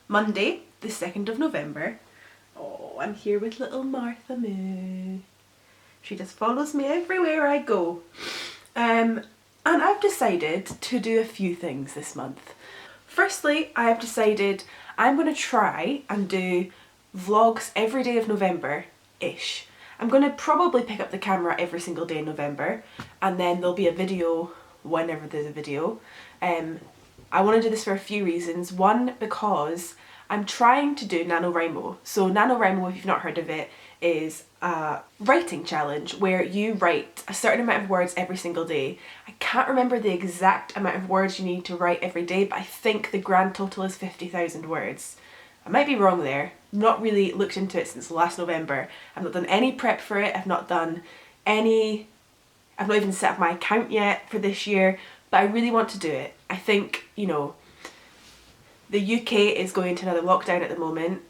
Monday, the 2nd of November. Oh, I'm here with little Martha Moo. She just follows me everywhere I go. And I've decided to do a few things this month. Firstly, I have decided I'm going to try and do vlogs every day of November-ish. I'm going to probably pick up the camera every single day in November, and then there'll be a video whenever there's a video. I want to do this for a few reasons. One, because I'm trying to do NaNoWriMo. So NaNoWriMo, if you've not heard of it, is a writing challenge where you write a certain amount of words every single day. I can't remember the exact amount of words you need to write every day, but I think the grand total is 50,000 words. I might be wrong there. Not really looked into it since last November. I've not done any prep for it. I've not even set up my account yet for this year, but I really want to do it. I think, you know, the UK is going into another lockdown at the moment.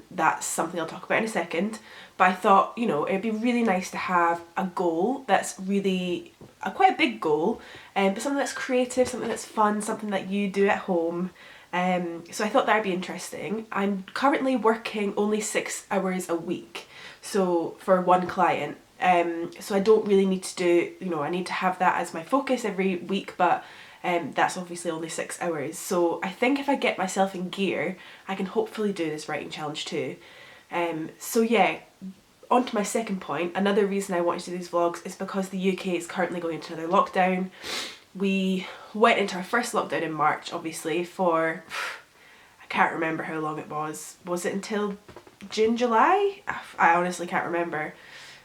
That's something I'll talk about in a second. But I thought, you know, it'd be really nice to have a goal that's really quite a big goal, but something that's creative, something that's fun, something that you do at home. So I thought that'd be interesting. I'm currently working only 6 hours a week, so for one client. So I don't really need to do, you know, I need to have that as my focus every week, but that's obviously only 6 hours. So I think if I get myself in gear, I can hopefully do this writing challenge too. So yeah, on to my second point. Another reason I wanted to do these vlogs is because the UK is currently going into another lockdown. We went into our first lockdown in March, obviously, for, I can't remember how long it was. Was it until June, July? I honestly can't remember.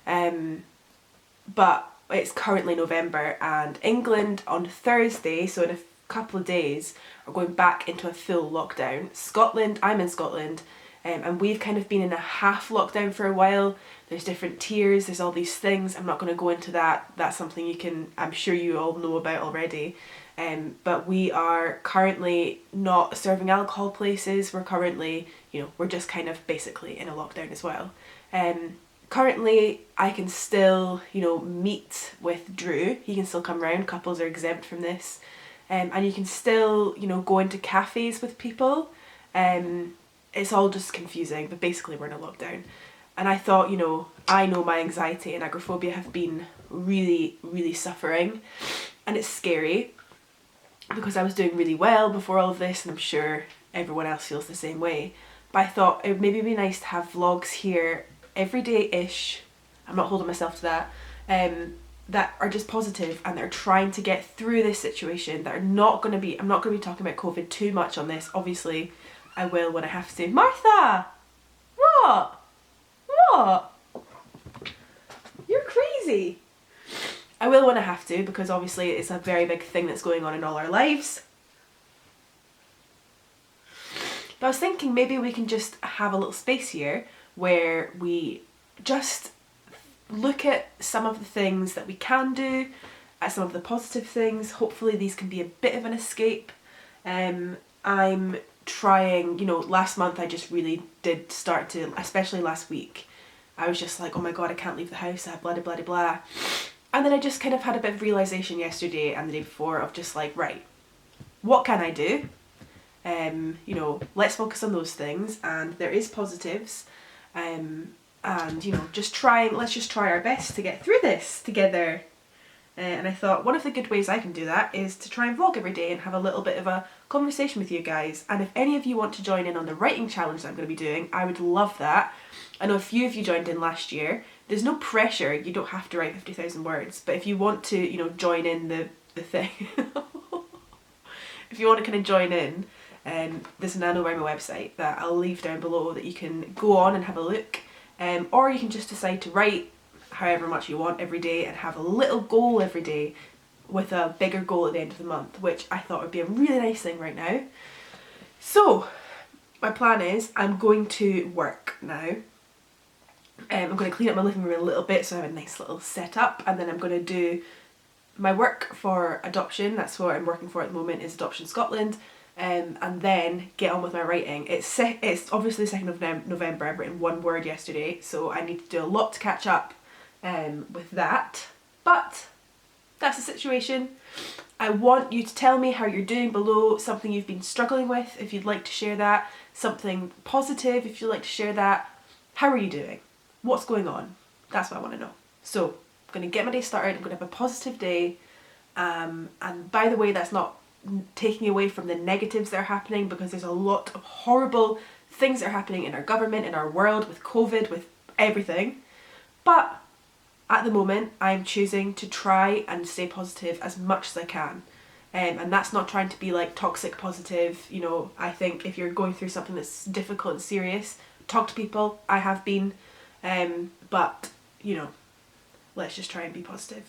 But it's currently November, and England on Thursday, so in a couple of days, are going back into a full lockdown. Scotland, I'm in Scotland, and we've kind of been in a half lockdown for a while. There's different tiers, there's all these things. I'm not going to go into that. That's something you can, I'm sure you all know about already. But we are currently not serving alcohol places. We're currently, you know, we're just kind of basically in a lockdown as well. Currently, I can still, you know, meet with Drew. He can still come round. Couples are exempt from this. And you can still, you know, go into cafes with people. It's all just confusing, but basically we're in a lockdown. And I thought, you know, I know my anxiety and agoraphobia have been really, really suffering. And it's scary because I was doing really well before all of this, and I'm sure everyone else feels the same way. But I thought it would maybe be nice to have vlogs here every day-ish, I'm not holding myself to that, that are just positive and that are trying to get through this situation, that are not going to be, I'm not going to be talking about COVID too much on this. Obviously, I will when I have to. Martha! What? What? You're crazy! I will when I have to, because obviously it's a very big thing that's going on in all our lives. But I was thinking maybe we can just have a little space here where we just look at some of the things that we can do, at some of the positive things. Hopefully these can be a bit of an escape. I'm trying, you know, last month I just really did start to, especially last week, I was just like, oh my god, I can't leave the house, I have blah blah blah blah. And then I just kind of had a bit of realisation yesterday and the day before of just like, right, what can I do? You know, let's focus on those things, and there is positives. And you know, let's just try our best to get through this together. And I thought one of the good ways I can do that is to try and vlog every day and have a little bit of a conversation with you guys. And if any of you want to join in on the writing challenge that I'm going to be doing, I would love that. I know a few of you joined in last year. There's no pressure, you don't have to write 50,000 words, but if you want to, you know, join in the thing, if you want to kind of join in, there's a NaNoWriMo website that I'll leave down below that you can go on and have a look, or you can just decide to write however much you want every day and have a little goal every day with a bigger goal at the end of the month, which I thought would be a really nice thing right now. So my plan is I'm going to work now. I'm going to clean up my living room a little bit so I have a nice little setup, and then I'm going to do my work for adoption. That's what I'm working for at the moment, is Adoption Scotland. And then get on with my writing. It's obviously the 2nd of November. I've written one word yesterday, so I need to do a lot to catch up with that. But that's the situation. I want you to tell me how you're doing below, something you've been struggling with if you'd like to share that, something positive if you'd like to share that. How are you doing? What's going on? That's what I want to know. So I'm going to get my day started. I'm going to have a positive day. And by the way, that's not taking away from the negatives that are happening, because there's a lot of horrible things that are happening in our government, in our world, with COVID, with everything. But at the moment, I'm choosing to try and stay positive as much as I can. And that's not trying to be like toxic positive. You know, I think if you're going through something that's difficult and serious, talk to people. I have been. But, you know, let's just try and be positive.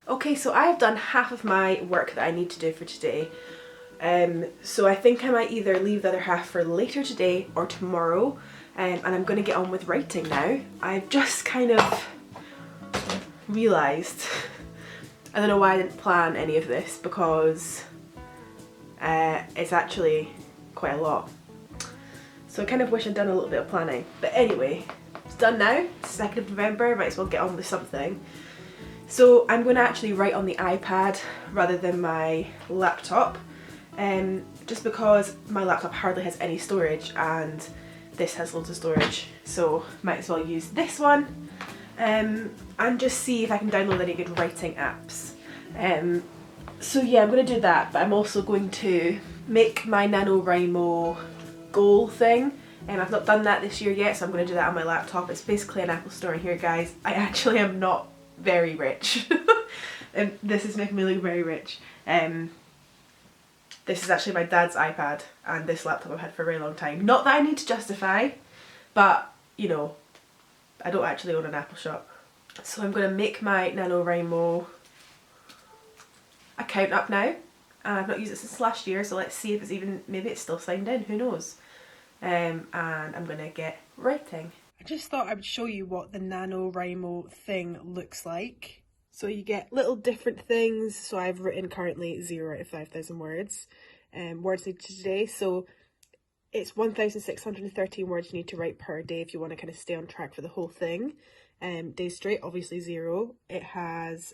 Okay, so I have done half of my work that I need to do for today. So I think I might either leave the other half for later today or tomorrow. And I'm going to get on with writing now. I've just kind of realised, I don't know why I didn't plan any of this, because it's actually quite a lot. So I kind of wish I'd done a little bit of planning. But anyway, it's done now. It's 2nd of November, might as well get on with something. So I'm going to actually write on the iPad rather than my laptop, just because my laptop hardly has any storage and this has loads of storage, so might as well use this one, and just see if I can download any good writing apps. So yeah, I'm going to do that, but I'm also going to make my NaNoWriMo goal thing. I've not done that this year yet, so I'm going to do that on my laptop. It's basically an Apple Store here, guys. I actually am not very rich. And this is making me look very rich. This is actually my dad's iPad, and this laptop I've had for a very long time. Not that I need to justify, but you know, I don't actually own an Apple shop. So I'm going to make my NaNoWriMo account up now, and I've not used it since last year, so let's see if it's even, maybe it's still signed in, who knows. And I'm going to get writing. I just thought I would show you what the NaNoWriMo thing looks like. So you get little different things. So I've written currently 0 out of 5,000 words. Words needed today. So it's 1,613 words you need to write per day if you want to kind of stay on track for the whole thing. Days straight, obviously 0. It has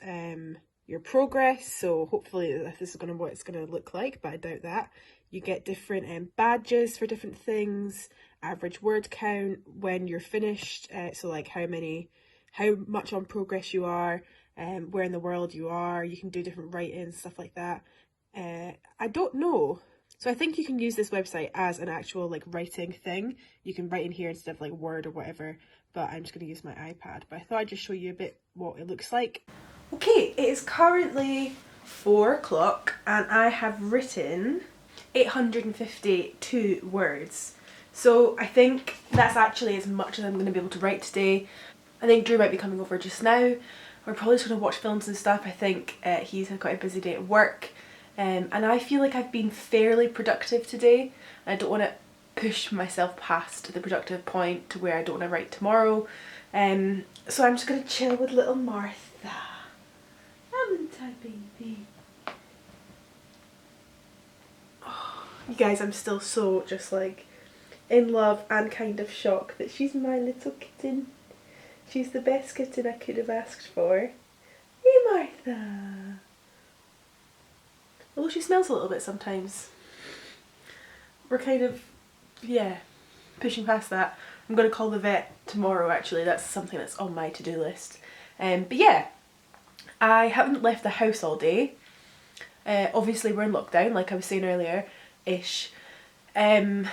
your progress. So hopefully this is what it's going to look like, but I doubt that. You get different badges for different things. Average word count when you're finished, so like how much on progress you are, where in the world you are. You can do different write-ins, stuff like that. I don't know. So I think you can use this website as an actual like writing thing. You can write in here instead of like Word or whatever, but I'm just going to use my iPad. But I thought I'd just show you a bit what it looks like. Okay, it is currently 4 o'clock and I have written 852 words. So I think that's actually as much as I'm going to be able to write today. I think Drew might be coming over just now. We're probably just going to watch films and stuff. I think he's had quite a busy day at work. And I feel like I've been fairly productive today. I don't want to push myself past the productive point to where I don't want to write tomorrow. So I'm just going to chill with little Martha. Haven't I, baby? Oh, you guys, I'm still so just like in love and kind of shocked that she's my little kitten. She's the best kitten I could have asked for. Hey Martha! Although she smells a little bit sometimes. We're kind of, yeah, pushing past that. I'm going to call the vet tomorrow actually, that's something that's on my to-do list. But yeah, I haven't left the house all day. Obviously we're in lockdown, like I was saying earlier-ish. But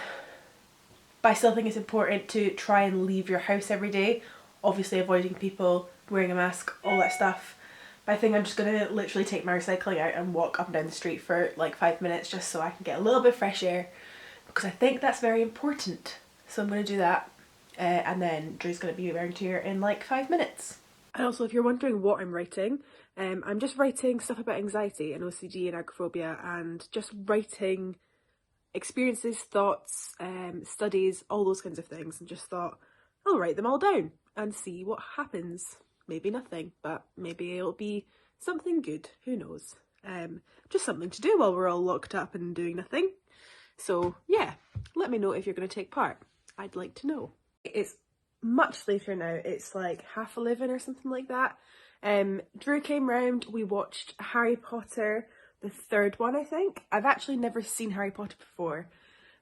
I still think it's important to try and leave your house every day. Obviously avoiding people, wearing a mask, all that stuff. But I think I'm just going to literally take my recycling out and walk up and down the street for like 5 minutes just so I can get a little bit of fresh air. Because I think that's very important. So I'm going to do that. And then Drew's going to be around here in like 5 minutes. And also, if you're wondering what I'm writing, I'm just writing stuff about anxiety and OCD and agoraphobia, and just writing experiences, thoughts, studies, all those kinds of things, and just thought I'll write them all down and see what happens. Maybe nothing, but maybe it'll be something good, who knows. Just something to do while we're all locked up and doing nothing. So yeah, let me know if you're going to take part. I'd like to know. It's much later now, it's like 11:30 or something like that. Drew came round, we watched Harry Potter, the third one I think. I've actually never seen Harry Potter before.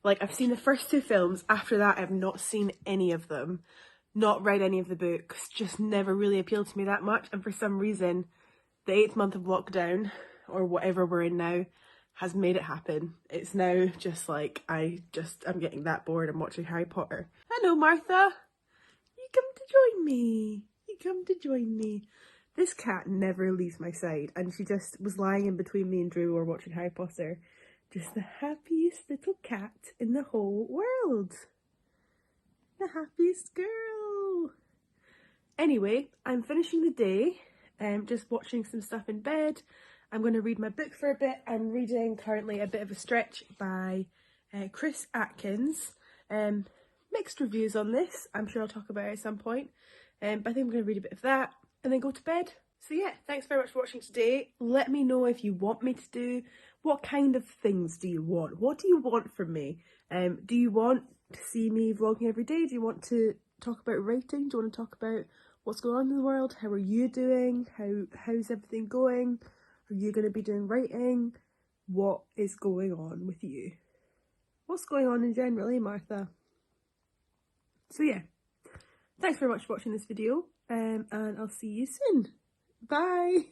Like, I've seen the first 2 films, after that I've not seen any of them, not read any of the books, just never really appealed to me that much, and for some reason the 8th month of lockdown, or whatever we're in now, has made it happen. It's now just like, I'm getting that bored, I'm watching Harry Potter. Hello Martha! You come to join me. You come to join me. This cat never leaves my side, and she just was lying in between me and Drew while watching Harry Potter. Just the happiest little cat in the whole world. The happiest girl. Anyway, I'm finishing the day, just watching some stuff in bed. I'm going to read my book for a bit. I'm reading currently A Bit of a Stretch by Chris Atkins. Mixed reviews on this. I'm sure I'll talk about it at some point. But I think I'm going to read a bit of that and then go to bed. So yeah, thanks very much for watching today. Let me know if you want me to do, what kind of things do you want? What do you want from me? Do you want to see me vlogging every day? Do you want to talk about writing? Do you want to talk about what's going on in the world? How are you doing? How's everything going? Are you going to be doing writing? What is going on with you? What's going on in general, eh Martha? So yeah, thanks very much for watching this video, and I'll see you soon. Bye!